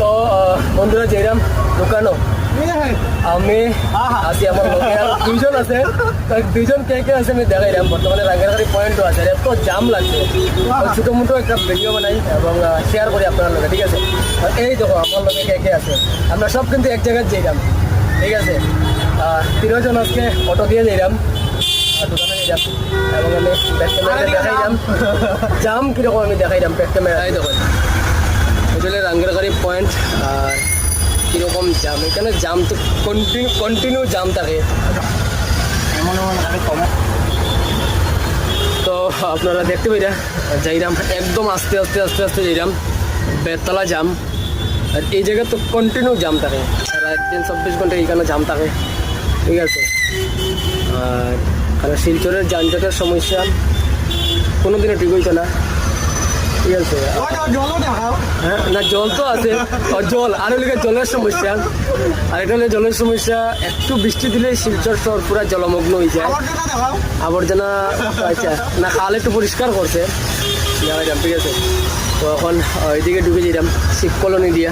তো বন্ধুরা যেরাম দোকানও আমি আছি আমার লোকে আর দুইজন আছে, দুইজন কে কে আছে আমি দেখাইলাম। বর্তমানে রাঙ্গারগাড়ি পয়েন্টও আছে, এত জাম লাগছে। ছোটো মোটো একটা ভিডিও বানাই এবং শেয়ার করি আপনার লোকে, ঠিক আছে? আর এই দেখো আমার লোকে কে কে আছে, আমরা সব কিন্তু এক জায়গায় যাইলাম, ঠিক আছে? 3জন আজকে অটো দিয়ে যাইলাম, দোকানে যাইলাম এবং আমি ব্যাক ক্যামেরা দেখাইলাম জাম কীরকম, আমি দেখাইলাম ব্যাক ক্যামেরায়। দেখুন এটা রাঙ্গারগাড়ি পয়েন্ট আর কীরকম জাম, এখানে জাম তো কন্টিনিউ জাম থাকে। তো আপনারা দেখতে পাইরা যাইরাম একদম আস্তে আস্তে আস্তে আস্তে যাইরাম, বেতলা জাম। আর এই জায়গা তো কন্টিনিউ জাম থাকে, সারা একদিন 24 ঘন্টা এইখানে জাম থাকে, ঠিক আছে? আর কারণ শিলচরের যানজটের সমস্যা কোনোদিনও ঠিক হইতো না, ঠিক আছে? হ্যাঁ না, জল তো আছে, জল আর হলে জলের সমস্যা। আর এটা হলে জলের সমস্যা, একটু বৃষ্টি দিলে শিলচর শহর পুরা জলমগ্ন হয়ে যায়। আবর্জনা আচ্ছা না, খাল একটু পরিষ্কার করছে, ঠিক আছে? তো এখন ওইদিকে ঢুকে যেতাম শিব কলোনি দিয়া।